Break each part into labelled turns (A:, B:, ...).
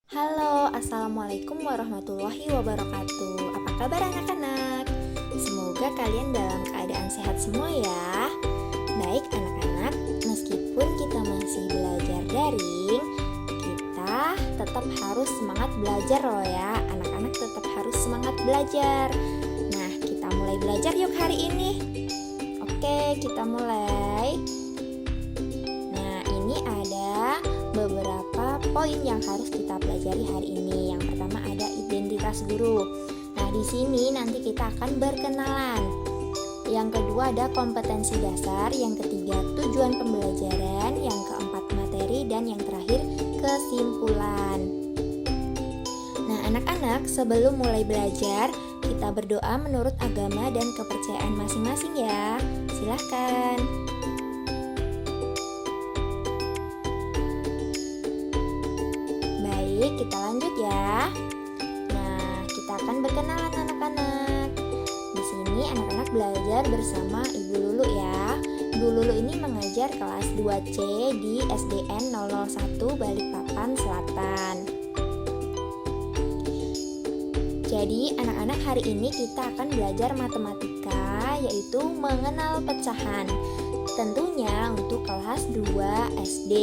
A: Halo, Assalamualaikum warahmatullahi wabarakatuh. Apa kabar anak-anak? Semoga kalian dalam keadaan sehat semua ya. Baik anak-anak, meskipun kita masih belajar daring, kita tetap harus semangat belajar loh ya. Anak-anak tetap harus semangat belajar. Nah, kita mulai belajar yuk hari ini. Oke, kita mulai. Nah, ini ada beberapa poin yang harus kita pelajari hari ini. Yang pertama ada identitas guru. Nah, di sini nanti kita akan berkenalan. Yang kedua ada kompetensi dasar, yang ketiga tujuan pembelajaran, yang keempat materi, dan yang terakhir kesimpulan. Nah, anak-anak, sebelum mulai belajar, kita berdoa menurut agama dan kepercayaan masing-masing ya. Silahkan. Baik, kita lanjut ya. Nah, kita akan berkenalan anak-anak. Di sini anak-anak belajar bersama Ibu Lulu ya. Ibu Lulu ini mengajar kelas 2C di SDN 001 Balikpapan Selatan. Jadi, anak-anak hari ini kita akan belajar matematika, yaitu mengenal pecahan. Tentunya untuk kelas 2 SD.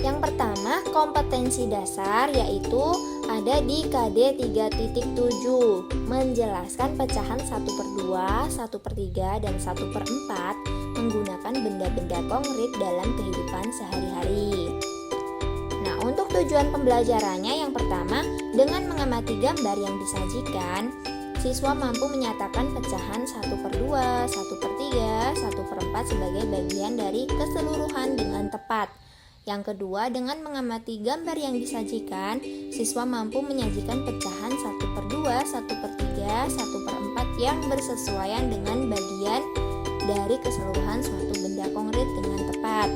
A: Yang pertama, kompetensi dasar, yaitu ada di KD 3.7, menjelaskan pecahan 1/2, 1/3, dan 1/4 menggunakan benda-benda konkret dalam kehidupan sehari-hari. Nah, untuk tujuan pembelajarannya yang pertama, dengan mengamati gambar yang disajikan, siswa mampu menyatakan pecahan 1/2, 1/3, 1/4 sebagai bagian dari keseluruhan dengan tepat. Yang kedua, dengan mengamati gambar yang disajikan, siswa mampu menyajikan pecahan 1/2, 1/3, 1/4 yang bersesuaian dengan bagian dari keseluruhan suatu benda konkret dengan tepat.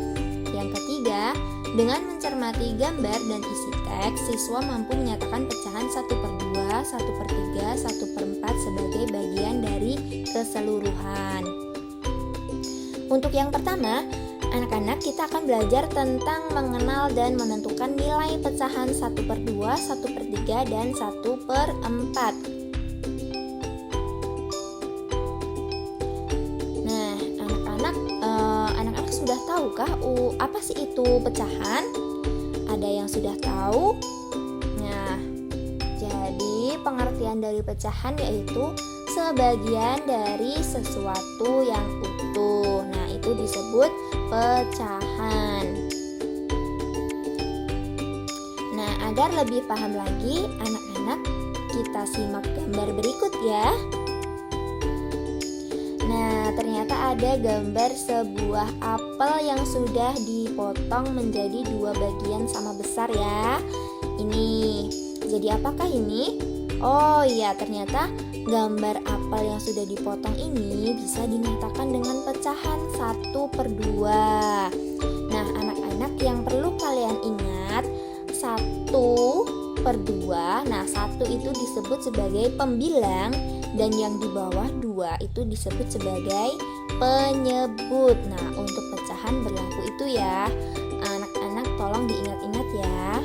A: Yang ketiga, dengan mencermati gambar dan isi teks, siswa mampu menyatakan pecahan 1/2, 1/3, 1/4 sebagai bagian dari keseluruhan. Untuk yang pertama, anak-anak, kita akan belajar tentang mengenal dan menentukan nilai pecahan 1/2, 1/3, dan 1/4. Nah, anak-anak sudah tahukah apa sih itu pecahan? Ada yang sudah tahu? Nah, jadi pengertian dari pecahan yaitu sebagian dari sesuatu yang utuh. Nah, itu disebut pecahan. Nah, agar lebih paham lagi, anak-anak, kita simak gambar berikut ya. Nah, ternyata ada gambar sebuah apel yang sudah dipotong menjadi 2 bagian sama besar ya. Ini, jadi apakah ini? Oh iya, ternyata gambar apel yang sudah dipotong ini bisa dinyatakan dengan pecahan 1/2. Nah, anak-anak, yang perlu kalian ingat, 1/2. Nah, 1 itu disebut sebagai pembilang dan yang di bawah 2 itu disebut sebagai penyebut. Nah, untuk pecahan berlaku itu ya. Anak-anak tolong diingat-ingat ya.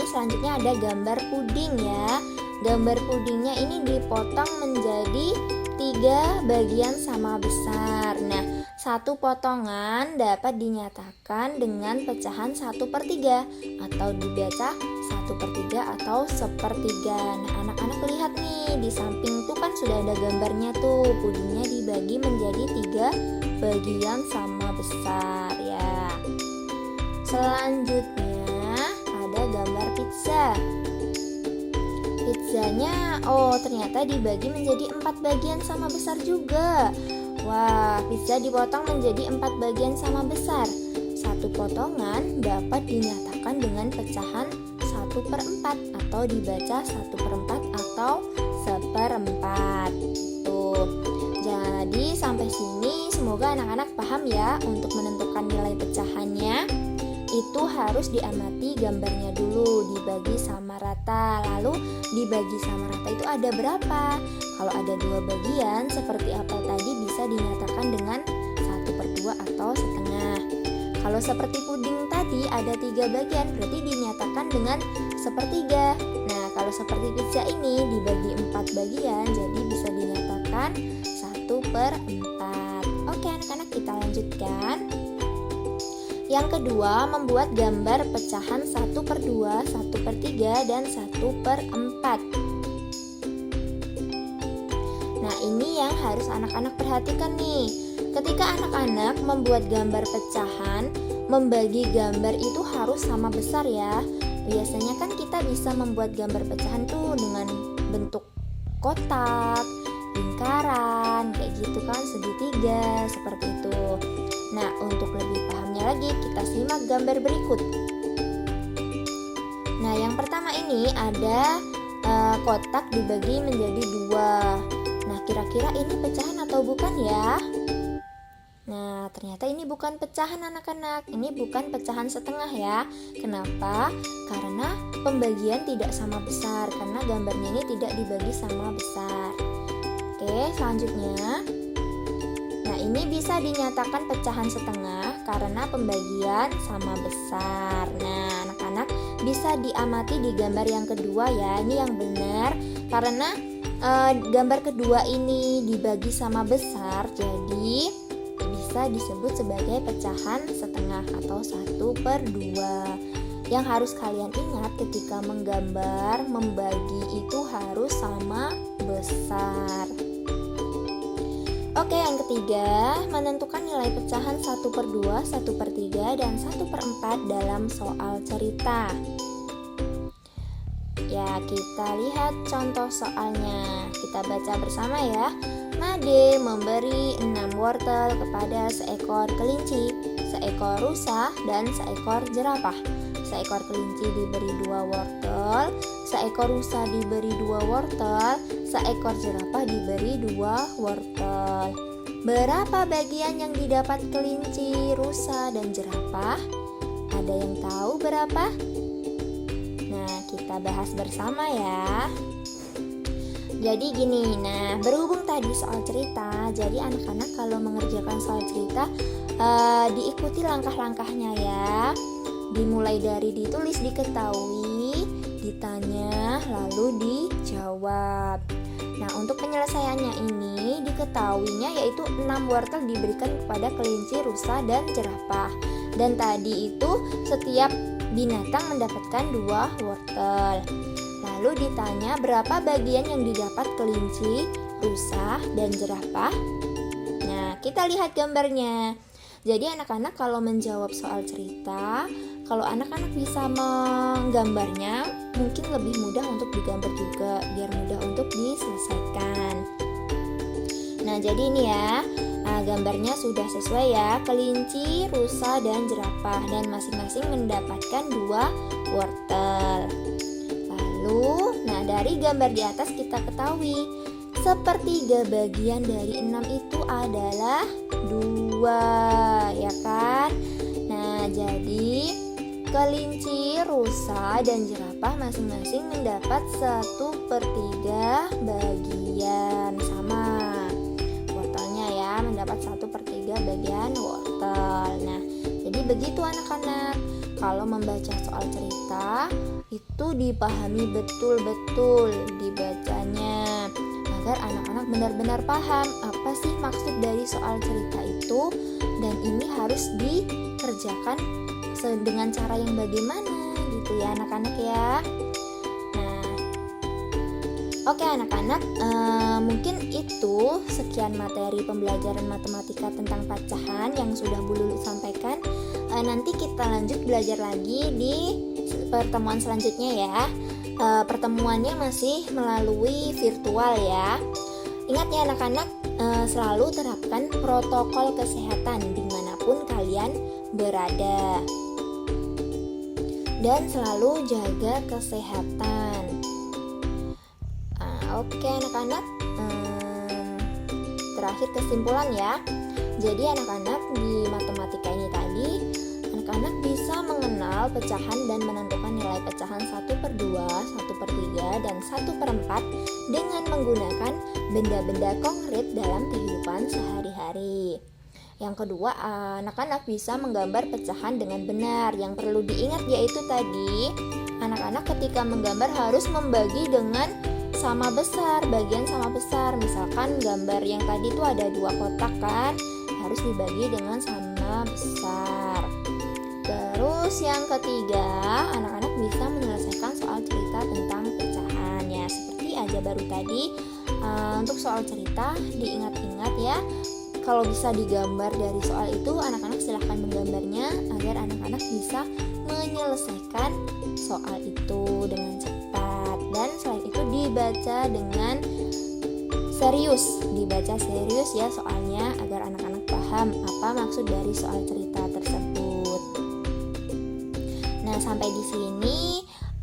A: Selanjutnya ada gambar puding ya. Gambar pudingnya ini dipotong menjadi 3 bagian sama besar. Nah, satu potongan dapat dinyatakan dengan pecahan 1/3 atau dibaca 1/3 atau 1/3. Nah, anak-anak lihat nih, di samping tuh kan sudah ada gambarnya tuh. Pudingnya dibagi menjadi 3 bagian sama besar ya. Selanjutnya ada gambar pizza. Pizzanya, ternyata dibagi menjadi 4 bagian sama besar juga. Wah, pizza dipotong menjadi 4 bagian sama besar. Satu potongan dapat dinyatakan dengan pecahan 1/4 atau dibaca 1/4 atau 1/4. Tuh. Jadi sampai sini semoga anak-anak paham ya. Untuk menentukan nilai pecahannya itu harus diamati gambarnya dulu, dibagi sama rata. Lalu dibagi sama rata itu ada berapa? Kalau ada 2 bagian seperti apel tadi bisa dinyatakan dengan 1/2 atau setengah. kalau seperti puding tadi ada 3 bagian, berarti dinyatakan dengan sepertiga. Nah, kalau seperti pizza ini dibagi 4 bagian, jadi bisa dinyatakan 1/4. Oke anak-anak, kita lanjutkan. Yang kedua, membuat gambar pecahan 1/2, 1/3, dan 1/4. Nah, ini yang harus anak-anak perhatikan nih. Ketika anak-anak membuat gambar pecahan, membagi gambar itu harus sama besar ya. Biasanya kan kita bisa membuat gambar pecahan tuh dengan bentuk kotak, lingkaran, kayak gitu kan, segitiga, seperti itu. Nah, untuk lebih pahamnya lagi, kita simak gambar berikut. Nah, yang pertama ini ada kotak dibagi menjadi 2. Nah, kira-kira ini pecahan atau bukan ya? Nah, ternyata ini bukan pecahan anak-anak. Ini bukan pecahan setengah ya. Kenapa? Karena pembagian tidak sama besar, karena gambarnya ini tidak dibagi sama besar. Oke, selanjutnya. Nah, ini bisa dinyatakan pecahan setengah karena pembagian sama besar. Nah, anak-anak bisa diamati di gambar yang kedua ya. Ini yang benar karena gambar kedua ini dibagi sama besar, jadi bisa disebut sebagai pecahan setengah atau 1/2. Yang harus kalian ingat ketika menggambar, membagi itu harus sama besar. Oke, yang ketiga, menentukan nilai pecahan 1/2, 1/3, dan 1/4 dalam soal cerita. Ya, kita lihat contoh soalnya. Kita baca bersama ya. Made memberi 6 wortel kepada seekor kelinci, seekor rusa, dan seekor jerapah. Seekor kelinci diberi 2 wortel, seekor rusa diberi 2 wortel, seekor jerapah diberi 2 wortel. Berapa bagian yang didapat kelinci, rusa, dan jerapah? Ada yang tahu berapa? Nah, kita bahas bersama ya. Jadi gini, nah berhubung tadi soal cerita, jadi anak-anak kalau mengerjakan soal cerita diikuti langkah-langkahnya ya. Dimulai dari ditulis, diketahui, ditanya, lalu dijawab. Nah, untuk penyelesaiannya ini diketahuinya yaitu 6 wortel diberikan kepada kelinci, rusa, dan jerapah. Dan tadi itu setiap binatang mendapatkan 2 wortel. Lalu ditanya berapa bagian yang didapat kelinci, rusa, dan jerapah. Nah, kita lihat gambarnya. Jadi anak-anak kalau menjawab soal cerita, kalau anak-anak bisa menggambarnya, mungkin lebih mudah untuk digambar juga, biar mudah untuk diselesaikan. Nah, jadi ini ya, gambarnya sudah sesuai ya, kelinci, rusa, dan jerapah, dan masing-masing mendapatkan 2 wortel. Lalu, nah dari gambar di atas kita ketahui 1/3 bagian dari 6 itu adalah 2, ya kan? Nah, jadi kelinci, rusa, dan jerapah masing-masing mendapat 1/3 bagian sama wortelnya ya, mendapat 1/3 bagian wortel. Nah, jadi begitu anak-anak. Kalau membaca soal cerita itu dipahami betul-betul dibacanya agar anak-anak benar-benar paham apa sih maksud dari soal cerita itu, dan ini harus dikerjakan dengan cara yang bagaimana gitu ya anak-anak ya. Nah, oke anak-anak, mungkin itu sekian materi pembelajaran matematika tentang pecahan yang sudah Bu Lulu sampaikan. Nanti kita lanjut belajar lagi di pertemuan selanjutnya ya. Pertemuannya masih melalui virtual ya. Ingat ya anak-anak, selalu terapkan protokol kesehatan dimanapun kalian berada, dan selalu jaga kesehatan. Oke anak-anak, terakhir kesimpulan ya. Jadi anak-anak di matematika ini tadi, anak-anak bisa mengenal pecahan dan menentukan nilai pecahan 1/2, 1/3, dan 1/4 dengan menggunakan benda-benda konkret dalam kehidupan sehari-hari. Yang kedua, anak-anak bisa menggambar pecahan dengan benar. Yang perlu diingat yaitu tadi, anak-anak ketika menggambar harus membagi dengan sama besar, bagian sama besar. Misalkan gambar yang tadi itu ada 2 kotak kan, harus dibagi dengan sama besar. Terus yang ketiga, anak-anak bisa menyelesaikan soal cerita tentang pecahan. Ya, seperti aja baru tadi, untuk soal cerita diingat-ingat ya. Kalau bisa digambar dari soal itu, anak-anak silahkan menggambarnya agar anak-anak bisa menyelesaikan soal itu dengan cepat. Dan selain itu dibaca dengan serius, ya soalnya agar anak-anak paham apa maksud dari soal cerita tersebut. Nah, sampai di sini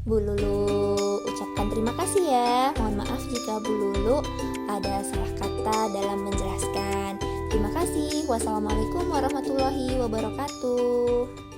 A: Bu Lulu ucapkan terima kasih ya. Mohon maaf jika Bu Lulu ada salah kata dalam menjelaskan. Terima kasih. Wassalamualaikum warahmatullahi wabarakatuh.